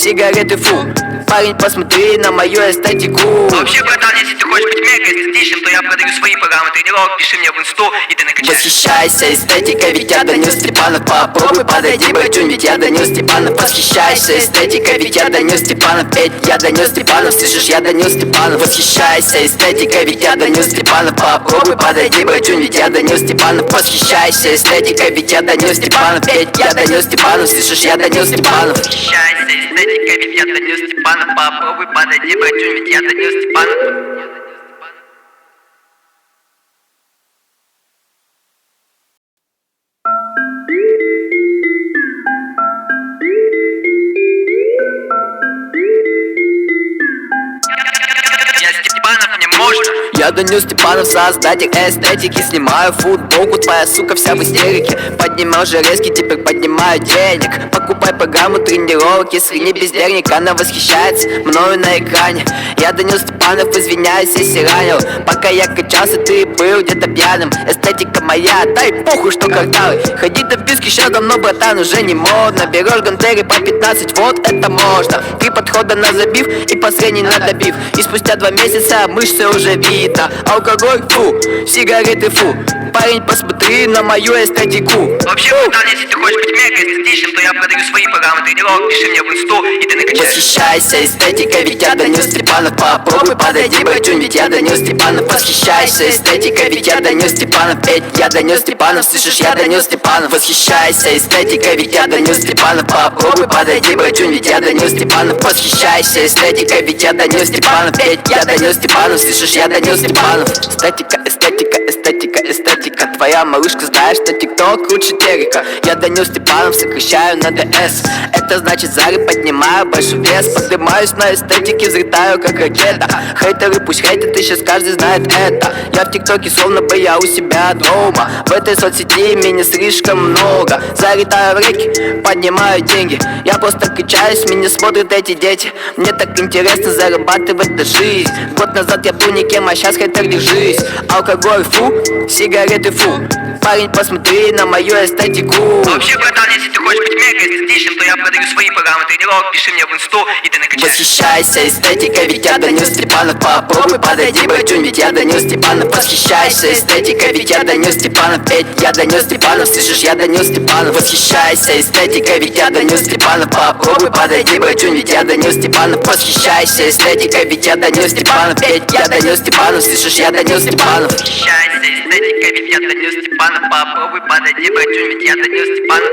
сигареты фу. Парень, посмотри на мою эстетику. Вообще, братан, если ты хочешь быть мега эстетичным, то я продаю свои программы тренировок. Пиши мне в инсту, и ты накачаешь. Восхищайся эстетикой, ведь я Данил Степанов. Попробуй подойди, братюнь, ведь я Данил Степанов. Восхищайся эстетикой, ведь я Данил Степанов. Ведь я Данил Степанов, слышишь, я Данил Степанов. Восхищайся эстетикой, ведь я Данил Степанов. Попробуй подойди, братюнь, ведь я Данил Степанов. Восхищайся эстетикой, ведь я Данил Степанов. Ведь я Данил Степанов, слышишь, я Данил Степанов. Восхищайся эстетикой, ведь я Данил Степанов. Попробуй подойди, братюнь, ведь я Данил Степанов. Я Данил Степанов, создатель эстетики. Снимаю футболку, твоя сука вся в истерике. Поднимал железки, теперь поднимаю денег. Покупай программу тренировок, если не бездельник. Она восхищается мною на экране. Я Данил Степанов, извиняюсь, если ранил. Пока я качался, ты был где-то пьяным. Эстетика моя, дай похуй, что кварталы. Ходить до вписки сейчас давно, братан, уже не модно. Берешь гантели по 15, вот это можно. 3 подхода на забив и последний на добив. И спустя 2 месяца мышцы уже видно. Алкоголь, фу, сигареты, фу. Парень, посмотри на мою эстетику. Вообще, братан, если ты хочешь быть мега эстетичным, то я продаю свои программы тренировок. Пиши мне в инсту, и ты накачаешь. Восхищайся эстетикой, ведь я Данил Степанов. Попробуй подойди, братюнь, ведь я Данил Степанов. Восхищайся эстетикой, ведь я Данил Степанов. Ведь я Данил Степанов, слышишь, я Данил Степанов. Восхищайся эстетикой, ведь я Данил Степанов. Попробуй подойди, братюнь, ведь я Данил Степанов. Восхищайся эстетикой, ведь я Данил Степанов. Ведь я Данил Степанов, слышишь, я Данил Степанов. Эстетика, эстетика, эстетика, эстетика. Твоя малышка знает, что тикток лучше терека. Я Данил Степанов, сокращаю на ДС. Это значит зары, поднимаю большой вес. Поднимаюсь на эстетике, взлетаю как ракета. Хейтеры пусть хейтят, и сейчас каждый знает это. Я в тиктоке словно бы я у себя дома. В этой соцсети меня слишком много. Залетаю в реки, поднимаю деньги. Я просто качаюсь, меня смотрят эти дети. Мне так интересно зарабатывать на жизнь. Год назад я был никем, а сейчас хейтер, держись. Алкоголь, фу, сигареты, фу. Парень, посмотри на мою эстетику. Вообще, братан, если ты хочешь быть мега эстетичным, то я продаю свои программы тренировок. Пиши мне в инсту, и ты накачаешь. Восхищайся эстетикой, ведь я Данил Степанов. Попробуй подойди, братюнь, ведь я Данил Степанов. Восхищайся эстетикой, ведь я Данил Степанов. Ведь я Данил Степанов, слышишь, я Данил Степанов. Восхищайся эстетикой, ведь я Данил Степанов. Попробуй подойди, братюнь, ведь я Данил Степанов. Восхищайся эстетикой, ведь я Данил Степанов. Ведь я Данил Степанов, слышишь, я Данил Степанов. Восхищайся эстетикой, ведь я Данил Степанов. Попробуй подойди, братюнь, ведь я Данил Степанов.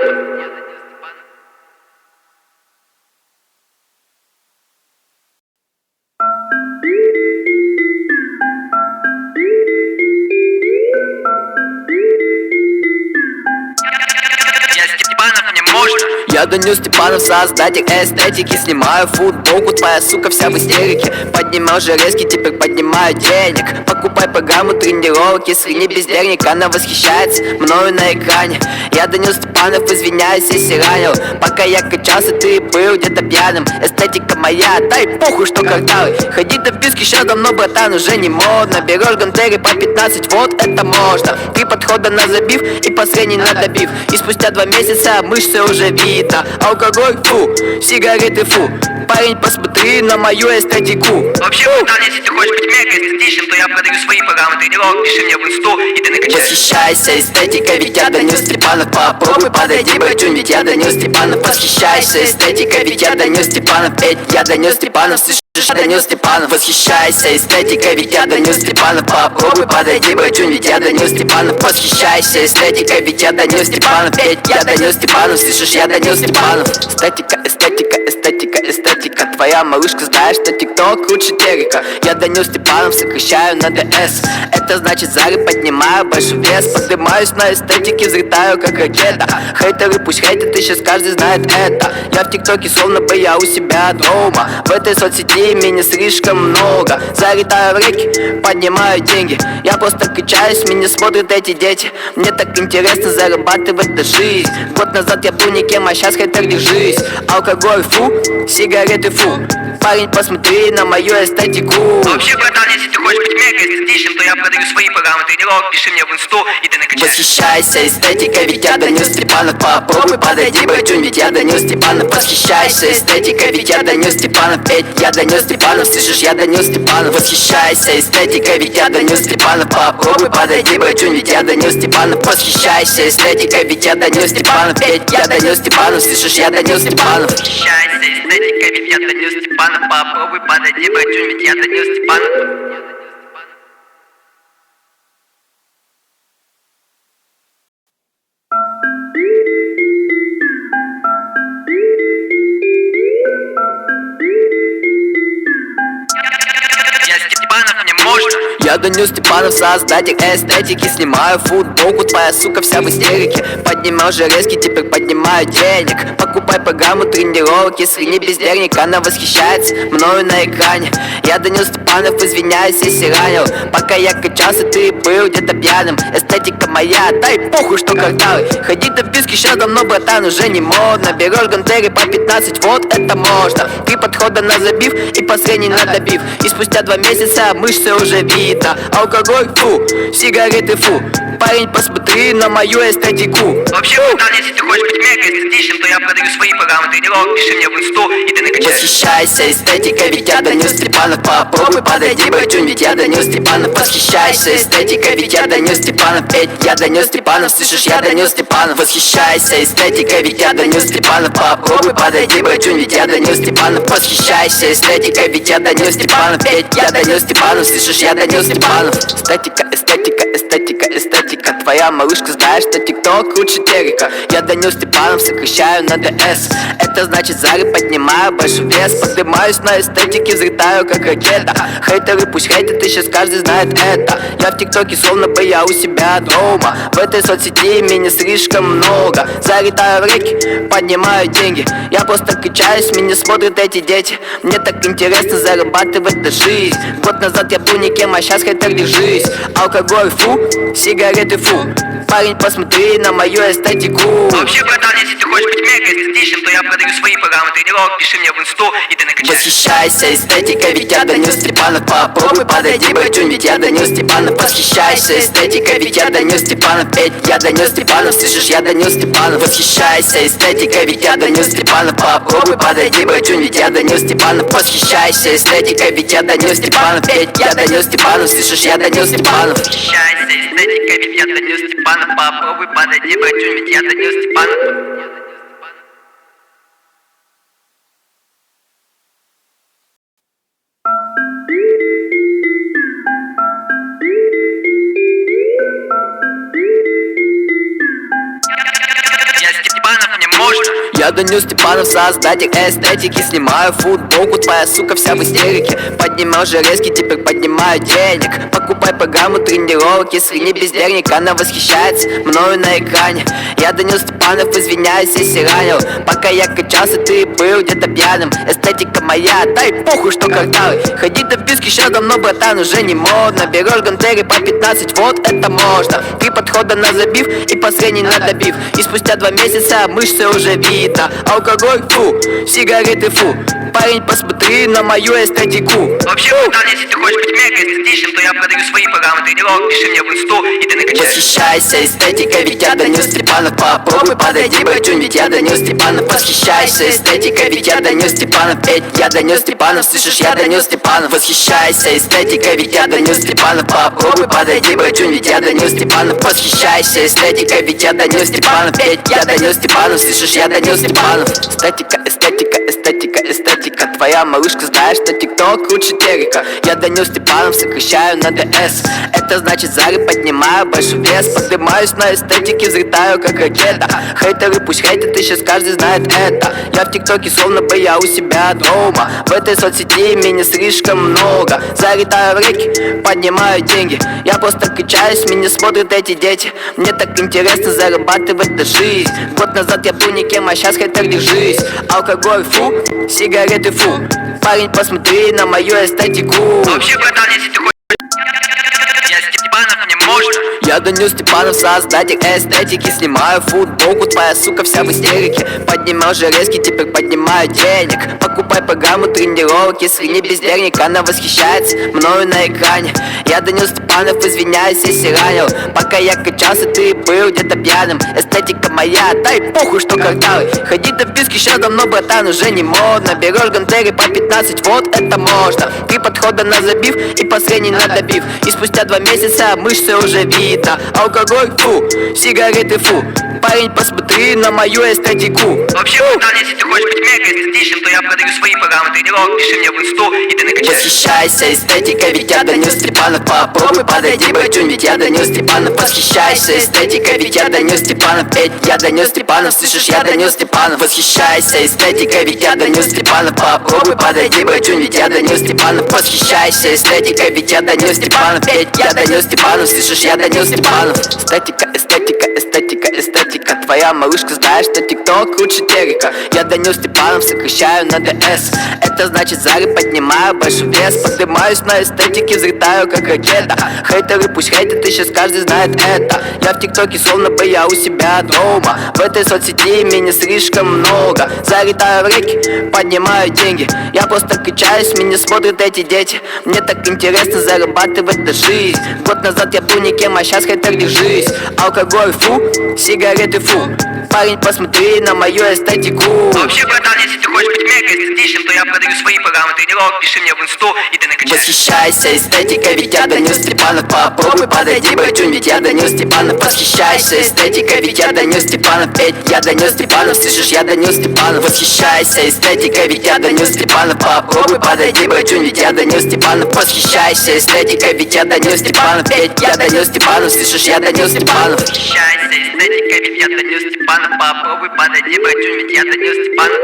Я Данил Степанов, создатель эстетики. Снимаю футболку, твоя сука вся в истерике. Поднимал железки, теперь поднимаю денег. Покупай программу тренировок, если не бездельник. Она восхищается мною на экране. Я Данил Степанов, извиняюсь, если ранил. Пока я качался, ты был где-то пьяным. Эстетика моя, дай похуй, что кварталы. Ходить до вписки сейчас давно, братан, уже не модно. Берешь гантели по 15, вот это можно. 3 подхода на забив и последний на добив. И спустя 2 месяца мышцы уже видно. Алкоголь, фу, сигареты, фу. Парень, посмотри на мою эстетику. Вообще, братан, если ты хочешь быть мега эстетичным, то я продаю свои программы тренировок. Пиши мне в инсту, и ты накачаешь. Восхищайся эстетикой, ведь я Данил Степанов. Попробуй подойди, братюнь, ведь я Данил Степанов. Восхищайся эстетикой, ведь я Данил Степанов. Ведь я Данил Степанов, слышишь, я Данил Степанов. Восхищайся эстетикой, ведь я Данил Степанов. Попробуй подойди, братюнь, ведь я Данил Степанов. Восхищайся эстетикой, ведь я Данил Степанов. Ведь я Данил Степанов, слышишь, я Данил Степанов. Эстетика, эстетика, эстетика, эстетика. Твоя малышка знает, что тикток лучше терека. Я Данил Степанов, сокращаю на ДС. Это значит зары, поднимаю большой вес. Поднимаюсь на эстетике, взлетаю как ракета. Хейтеры пусть хейтят, и сейчас каждый знает это. Я в тиктоке словно бы я у себя дома. В этой соцсети меня слишком много. Залетаю в реки, поднимаю деньги. Я просто качаюсь, меня смотрят эти дети. Мне так интересно зарабатывать на жизнь. Год назад я был никем, а сейчас хейтер, держись. Алкоголь, фу, сигареты, фу. фу. Парень, посмотри на мою эстетику. Вообще, братан, если ты хочешь быть мега эстетичным, то я продаю свои программы тренировок. Пиши мне в инсту, и ты накачаешь. Восхищайся эстетикой, ведь я Данил Степанов. Попробуй подойди, братюнь, ведь я Данил Степанов. Восхищайся эстетикой, ведь я Данил Степанов. Ведь я Данил Степанов, слышишь, я Данил Степанов. Восхищайся эстетикой, ведь я Данил Степанов. Попробуй подойди, братюнь, ведь я Данил Степанов. Восхищайся эстетикой, ведь я Данил Степанов. Ведь я Данил Степанов, слышишь, я Данил Степанов. Восхищайся эстетикой, ведь я Данил Степанов. Попробуй подойди, братюнь, ведь я Данил Степанов. Я Данил Степанов, создатель эстетики. Снимаю футболку, твоя сука вся в истерике. Поднимал железки, теперь поднимаю денег. Покупай программу тренировок, если не бездельник. Она восхищается мною на экране. Я Данил Степанов, извиняюсь, если ранил. Пока я качался, ты был где-то пьяным. Эстетика моя, дай похуй, что кварталы. Ходить до вписки сейчас давно, братан, уже не модно. Берешь гантели по 15, вот это можно. 3 подхода на забив и последний на добив. И спустя 2 месяца мышцы уже видно. Алкоголь, фу, сигареты, фу. Парень, посмотри на мою эстетику. Вообще, братан, если ты хочешь быть мега эстетичным, то я продаю свои программы тренировок. Пиши мне в инсту, и ты накачаешь. Восхищайся эстетикой, ведь я Данил Степанов. Попробуй подойди, братюнь, ведь я Данил Степанов. Восхищайся эстетикой, ведь я Данил Степанов. Ведь я Данил Степанов, слышишь, я Данил Степанов. Восхищайся эстетикой, ведь я Данил Степанов. Попробуй подойди, братюнь, ведь я Данил Степанов. Восхищайся эстетикой, ведь я Данил Степанов. Ведь я Данил Степанов, слышишь, я Данил Степанов. Эстетика, эстетика, эстетика, эстетика. Твоя малышка знает, что тикток лучше терека. Я Данил Степанов, сокращаю на ДС. Это значит зары, поднимаю большой вес. Поднимаюсь на эстетике, взлетаю как ракета. Хейтеры пусть хейтят, и сейчас каждый знает это. Я в тиктоке словно бы я у себя дома. В этой соцсети меня слишком много. Залетаю в реки, поднимаю деньги. Я просто качаюсь, меня смотрят эти дети. Мне так интересно зарабатывать на жизнь. Год назад я был никем, а сейчас хейтер, держись. Алкоголь, фу, сигареты, фу. Парень, посмотри на мою эстетику. Вообще, братан, если ты хочешь быть мега эстетичным, то я продаю свои программы тренировок. Пиши мне в инсту, и ты накачаешь. Восхищайся эстетикой, ведь я Данил Степанов. Попробуй подойди, братюнь, ведь я Данил Степанов. Восхищайся эстетикой, ведь я Данил Степанов. Ведь я Данил Степанов, слышишь, я Данил Степанов. Восхищайся эстетикой, ведь я Данил Степанов. Попробуй подойди, братюнь, ведь я Данил Степанов. Восхищайся эстетикой, ведь я Данил Степанов. Ведь я Данил Степанов, слышишь, я Данил Степанов. Восхищайся эстетикой, ведь я Данил Степанов. Попробуй подойди, братюнь, ведь я Данил Степанов. Я Данил Степанов, создатель эстетики. Снимаю футболку, твоя сука вся в истерике. Поднимал железки, теперь поднимаю денег. Покупай программу тренировок, если не бездельник. Она восхищается мною на экране. Я Данил Степанов, извиняюсь, если ранил. Пока я качался, ты был где-то пьяным. Эстетика моя, дай похуй, что кварталы. Ходить до вписки сейчас давно, братан, уже не модно. Берешь гантели по 15, вот это можно. 3 подхода на забив и последний на добив. И спустя 2 месяца мышцы уже видно. Алкоголь, фу, сигареты, фу. Парень, посмотри на мою эстетику. Вообще, братан, если ты хочешь быть мега эстетичным, то я продаю свои программы тренировок. Пиши мне в инсту, и ты накачаешь. Восхищайся эстетикой, ведь я Данил Степанов. Попробуй подойди, братюнь, ведь я Данил Степанов. Восхищайся эстетикой, ведь я Данил Степанов. Ведь я Данил Степанов, слышишь, я Данил Степанов. Восхищайся эстетикой, ведь я Данил Степанов. Попробуй подойди, братюнь, ведь я Данил Степанов. Восхищайся эстетикой, ведь я Данил Степанов. Ведь я Данил Степанов, слышишь, я Данил Степанов. Эстетика, эстетика, эстетика, эстетика. Твоя малышка знает, что тикток лучше терека. Я Данил Степанов, сокращаю на ДС. Это значит зары, поднимаю большой вес. Поднимаюсь на эстетике, взлетаю как ракета. Хейтеры пусть хейтят, и сейчас каждый знает это. Я в тиктоке словно бы я у себя дома. В этой соцсети меня слишком много. Залетаю в реки, поднимаю деньги. Я просто качаюсь, меня смотрят эти дети. Мне так интересно зарабатывать на жизнь. Год назад я был никем, а сейчас хейтер, держись. Алкоголь, фу, сигареты, фу. Парень, посмотри на мою эстетику. Вообще, братан, если ты хочешь... Я Степанов, мне можно. Я Данил Степанов, создатель эстетики. Снимаю футболку, твоя сука вся в истерике. Поднимал железки, теперь поднимаю денег. Покупай программу тренировок, если не бездельник. Она восхищается мною на экране. Я Данил Степанов, извиняюсь, если ранил. Пока я качался, ты был где-то пьяным. Эстетика моя, дай похуй, что кварталы. Ходить до вписки сейчас давно, братан, уже не модно. Берешь гантели по 15, вот это можно. 3 подхода на забив и последний на добив. И спустя 2 месяца мышцы уже видно. Алкоголь, фу, сигареты, фу. Парень, посмотри на мою эстетику. Вообще, братан, если ты хочешь быть мега эстетичным, то я продаю свои программы тренировок. Пиши мне в инсту, и ты накачаешь. Восхищайся эстетикой, ведь я Данил Степанов. Попробуй подойди, братюнь, ведь я Данил Степанов. Восхищайся эстетикой, ведь я Данил Степанов. Ведь я Данил Степанов, слышишь, я Данил Степанов. Восхищайся эстетикой, ведь я Данил Степанов. Попробуй подойди, братюнь, ведь я Данил Степанов. Восхищайся эстетикой, ведь я Данил Степанов. Ведь я Данил Степанов, слышишь, я Данил Степанов. Эстетика, эстетика, эстетика, эстетика. Твоя малышка знает, что тикток круче терека. Я Данил Степанов, сокращаю на ДС. Это значит зары, поднимаю большой вес. Поднимаюсь на эстетике, взлетаю как ракета. Хейтеры пусть хейтят, и сейчас каждый знает это. Я в тиктоке словно бы я у себя дома. В этой соцсети меня слишком много. Залетаю в реки, поднимаю деньги. Я просто качаюсь, меня смотрят эти дети. Мне так интересно зарабатывать на жизнь. Год назад я был никем, а сейчас хейтер, держись. Алкоголь, фу, сигареты, фу. Парень, посмотри на мою эстетику. Вообще, братан, если ты хочешь быть мега эстетичным, то я продаю свои программы тренировок. Пиши мне в инсту, и ты накачаешь. Восхищайся эстетикой, ведь я Данил Степанов. Попробуй подойди, братюнь, ведь я Данил Степанов. Восхищайся эстетикой, ведь я Данил Степанов. Ведь я Данил Степанов, слышишь, я Данил Степанов. Восхищайся эстетикой, ведь я Данил Степанов. Попробуй подойди, братюнь, ведь я Данил Степанов. Восхищайся эстетикой, ведь я Данил Степанов. Ведь я Данил Степанов, слышишь, я Данил Степанов. Восхищайся эстетикой, ведь я Данил Степанов. Попробуй подойди, братюнь, ведь я Данил Степанов.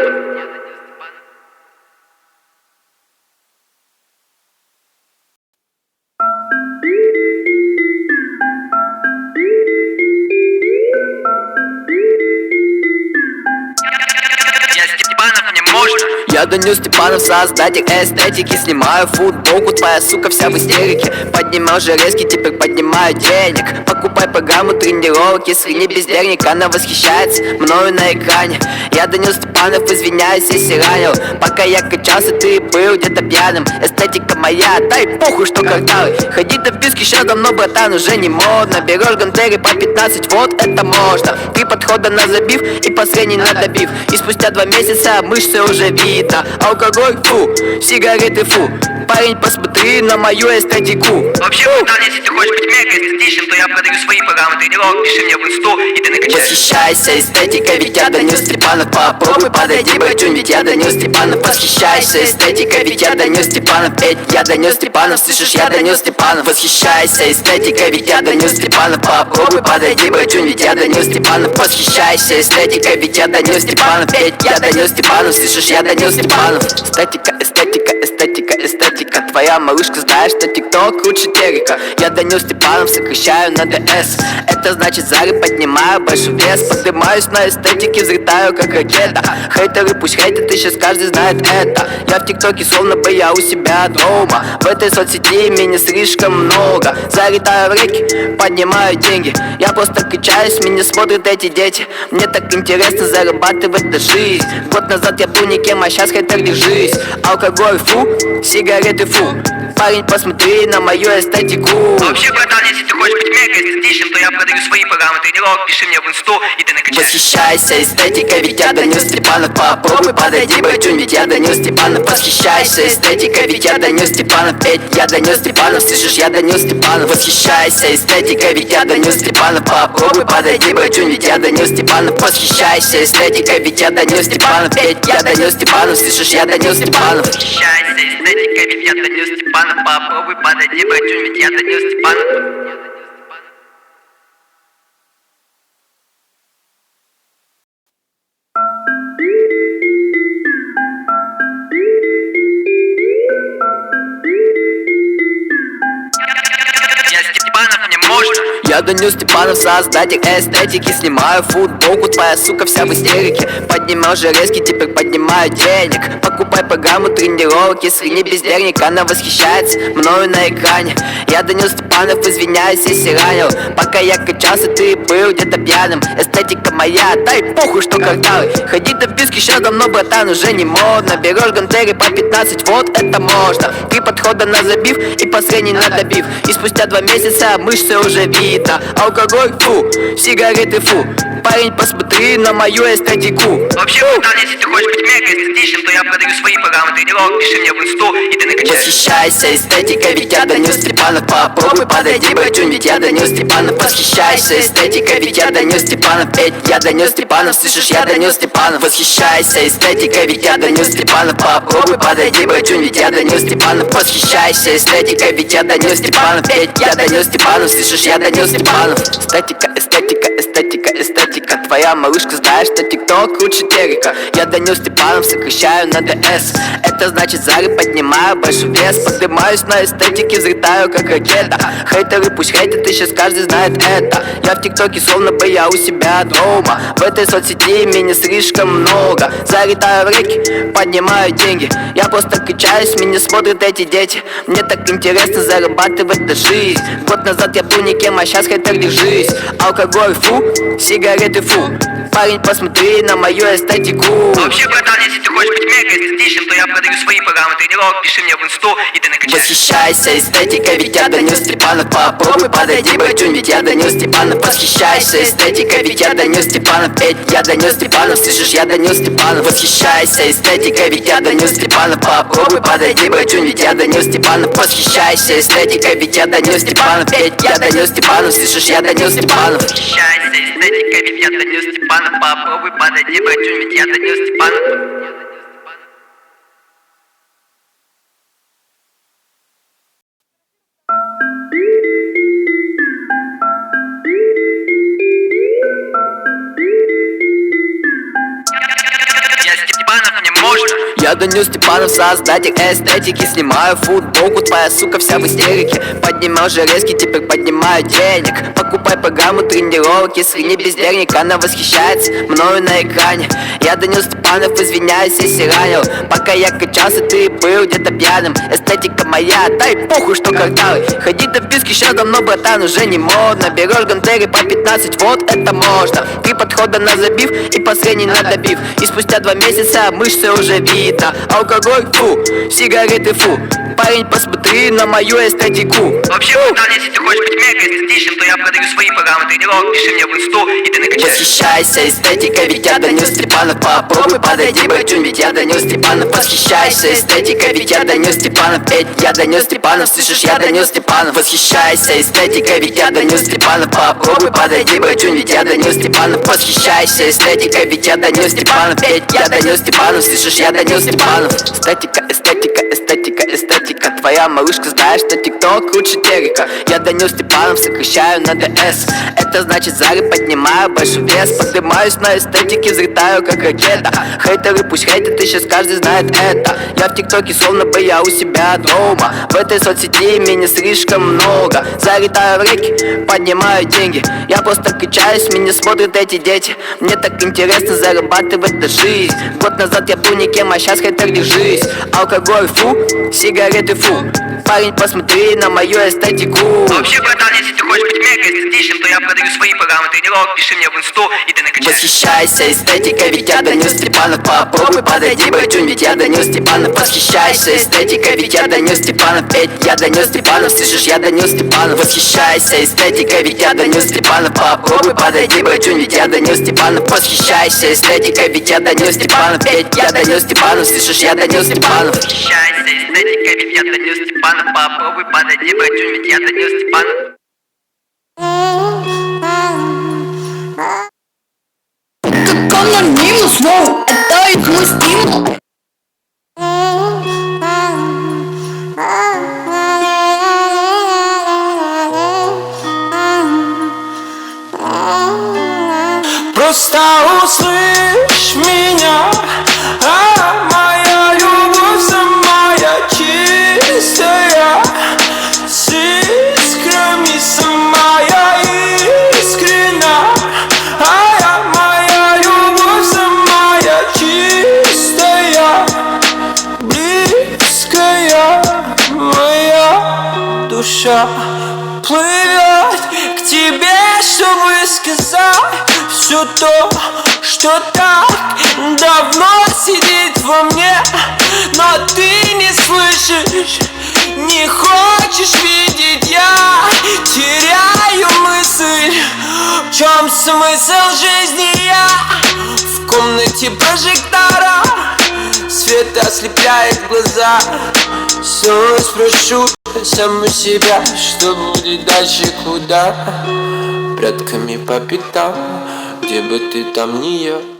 Я Степанов, мне можно. Я Данил Степанов, создатель эстетики. Снимаю футболку, твоя сука вся в истерике. Поднимал железки, теперь поднимаю денег. Покупай программу тренировок, если не бездельник. Она восхищается мною на экране. Я Данил Степанов, извиняюсь, если ранил. Пока я качался, ты был где-то пьяным. Эстетика моя, дай похуй, что кварталы. Ходить до вписки сейчас давно, братан, уже не модно. Берешь гантели по 15, вот это можно. 3 подхода на забив и последний на добив. И спустя 2 месяца мышцы уже видно. Алкоголь, фу, сигареты, фу. Парень, посмотри на мою эстетику. Вообще, братан, если ты хочешь быть мега эстетичным, то я продаю свои программы тренировок. Пиши мне в инсту, и ты накачаешь. Восхищайся эстетикой, ведь я Данил Степанов. Попробуй подойди, братюнь, ведь я Данил Степанов. Восхищайся эстетикой, ведь я Данил Степанов. Ведь я Данил Степанов, слышишь, я Данил Степанов. Восхищайся эстетикой, ведь я Данил Степанов. Попробуй подойди, братюнь, ведь я Данил Степанов. Восхищайся эстетикой, ведь я Данил Степанов. Ведь я Данил Степанов, слышишь, я Данил Степанов. Эстетика, эстетика, эстетика, эстетика. Твоя малышка знает, что тикток круче терека. Я Данил Степанов, сокращаю на ДС. Это значит зары, поднимаю большой вес. Поднимаюсь на эстетике, взлетаю как ракета. Хейтеры пусть хейтят, и сейчас каждый знает это. Я в тиктоке словно бы я у себя дома. В этой соцсети меня слишком много. Залетаю в реки, поднимаю деньги. Я просто качаюсь, меня смотрят эти дети. Мне так интересно зарабатывать на жизнь. Год назад я был никем, а сейчас хейтер, держись. Алкоголь, фу, сигареты, фу. Парень, посмотри на мою эстетику. Вообще, братан, если ты хочешь быть мега эстетичным, то я продаю свои программы тренировок. Пиши мне в инсту, и ты накачаешь. Восхищайся эстетикой, ведь я Данил Степанов. Попробуй подойди, братюнь, ведь я Данил Степанов. Восхищайся эстетикой, ведь я Данил Степанов. Ведь я Данил Степанов, слышишь, я Данил Степанов. Восхищайся эстетикой, ведь я Данил Степанов. Попробуй подойди, братюнь, ведь я Данил Степанов. Восхищайся эстетикой, ведь я Данил Степанов. Ведь я Данил Степанов, слышишь, я Данил Степанов. Восхищайся эстетикой, ведь я Данил Степанов. Попробуй подойди, братюнь, ведь я Данил Степанов. Я Степанов, мне можно. Я Данил Степанов, создатель эстетики. Снимаю футболку, твоя сука вся в истерике. Поднимал железки, теперь поднимаю денег. Покупай программу тренировок, если не бездельник, она восхищается мною на экране. Я Данил Степанов, извиняюсь, если ранил. Пока я качался, ты был где-то пьяным. Эстетика моя, дай похуй, что кварталы. Ходить до вписки сейчас давно, братан, уже не модно. Берешь гантели по 15, вот это можно. 3 подхода на забив и последний на добив. И спустя 2 месяца мышцы уже видно. Алкоголь, фу, сигареты, фу. Парень, посмотри на мою эстетику. Вообще, братан, если ты хочешь быть мега эстетичным, то я продаю свои программы тренировок. Пиши мне в инсту, и ты накачаешь. Восхищайся эстетикой, ведь я Данил Степанов. Попробуй подойди, братюнь, ведь я Данил Степанов. Восхищайся эстетикой, ведь я Данил Степанов. Ведь я Данил Степанов, слышишь, я Данил Степанов. Восхищайся эстетикой, ведь я Данил Степанов. Попробуй подойди, братюнь, ведь я Данил Степанов. Восхищайся эстетикой, ведь я Данил Степанов. Ведь я Данил Степанов, слышишь, я Данил Степанов. Эстетика, эстетика, эстетика, эстетика. Твоя малышка знает, что тикток лучше телека. Я Данил Степанов, сокращаю на ДС. Это значит зары поднимаю большой вес. Поднимаюсь на эстетике, взлетаю как ракета. Хейтеры пусть хейтят, и сейчас каждый знает это. Я в тиктоке словно бы я у себя дома. В этой соцсети меня слишком много. Залетаю в реки, поднимаю деньги. Я просто качаюсь, меня смотрят эти дети. Мне так интересно зарабатывать на жизнь. Год назад я был никем, а сейчас хейтер, держись. Алкоголь, фу, сигареты, фу. Парень, посмотри на мою эстетику. Вообще, братан, если ты хочешь быть мега эстетичным, то я продаю свои программы тренировок. Пиши мне в инсту, и ты накачаешь. Восхищайся эстетикой, ведь я Данил Степанов. Попробуй подойди, братюнь, ведь я Данил Степанов. Восхищайся эстетикой, ведь я Данил Степанов. Ведь я Данил Степанов, слышишь, я Данил Степанов. Восхищайся эстетикой, ведь я Данил Степанов. Попробуй подойди, братюнь, ведь я Данил Степанов. Восхищайся эстетикой, ведь я Данил Степанов. Ведь я Данил Степанов, слышишь, я Данил Степанов. Восхищайся эстетикой, ведь я Данил Степанов. Попробуй подойди, братюнь, ведь я Данил Степанов. Я Степанов, мне можно. Я Данил Степанов, создатель эстетики. Снимаю футболку, твоя сука вся в истерике. Поднимал железки, теперь поднимаю денег. Покупай программу тренировок, если не бездельник, она восхищается мною на экране. Я Данил Степанов, извиняюсь, если ранил. Пока я качался, ты был где-то пьяным. Эстетика моя, дай похуй, что кварталы. Ходить до вписки сейчас давно, братан, уже не модно. Берешь гантели по 15, вот это можно. 3 подхода на забив и последний на добив. И спустя 2 месяца мышцы уже видно. Алкоголь, фу, сигареты, фу. Парень, посмотри на мою эстетику. Вообще, братан, если ты хочешь быть мега эстетичным, то я продаю свои программы тренировок. Пиши мне в инсту, и ты накачаешь. Восхищайся эстетикой, ведь я Данил Степанов. Попробуй подойди, братюнь, ведь я Данил Степанов. Восхищайся эстетикой, ведь я Данил Степанов. Ведь я Данил Степанов, слышишь, я Данил Степанов. Восхищайся эстетикой, ведь я Данил Степанов. Попробуй подойди, братюнь, ведь я Данил Степанов. Восхищайся эстетикой, ведь я Данил Степанов. Ведь я Данил Степанов, слышишь, я Данил Степанов. Эстетика, эстетика, эстетика, эстетика. Твоя малышка знает, что тикток лучше телека. Я Данил Степанов, сокращаю на ДС. Это значит зары поднимаю большой вес. Поднимаюсь на эстетике, взлетаю как ракета. Хейтеры пусть хейтят, и сейчас каждый знает это. Я в тиктоке словно бы я у себя дома. В этой соцсети меня слишком много. Залетаю в реки, поднимаю деньги. Я просто качаюсь, меня смотрят эти дети. Мне так интересно зарабатывать на жизнь. Год назад я был никем, а сейчас хейтер, держись. Алкоголь, фу, сигареты, фу. Парень, посмотри на мою эстетику. Вообще, братан, если ты хочешь быть мега эстетичным, то я продаю свои программы тренировок. Пиши мне в инсту, и ты накачаешь. Восхищайся эстетикой, ведь я Данил Степанов. Попробуй подойди, братюнь, ведь я Данил Степанов. Восхищайся эстетикой, ведь я Данил Степанов. Ведь я Данил Степанов, слышишь, я Данил Степанов. Восхищайся эстетикой, ведь я Данил Степанов. Попробуй подойди, братюнь, ведь я Данил Степанов. Восхищайся эстетикой, ведь я Данил Степанов. Ведь я Данил Степанов, слышишь, я Данил Степанов. Восхищайся эстетикой, ведь я Данил Степанов. Попробуй подойди, братюнь, ведь я Данил Степанов. Как анонимус, воу, это ведь мой стимул. Просто услышь меня, моя любовь самая чистая, с искрами самая искренна. Моя любовь самая чистая, душа плывет к тебе, чтобы сказать все то, что так давно сидит во мне. Но ты не слышишь, не хочешь видеть. Я теряю мысль, в чем смысл жизни. Я в комнате прожектора, свет ослепляет глаза. Снова спрошу саму себя, что будет дальше, куда? Прятками по пятам, где бы ты там ни я.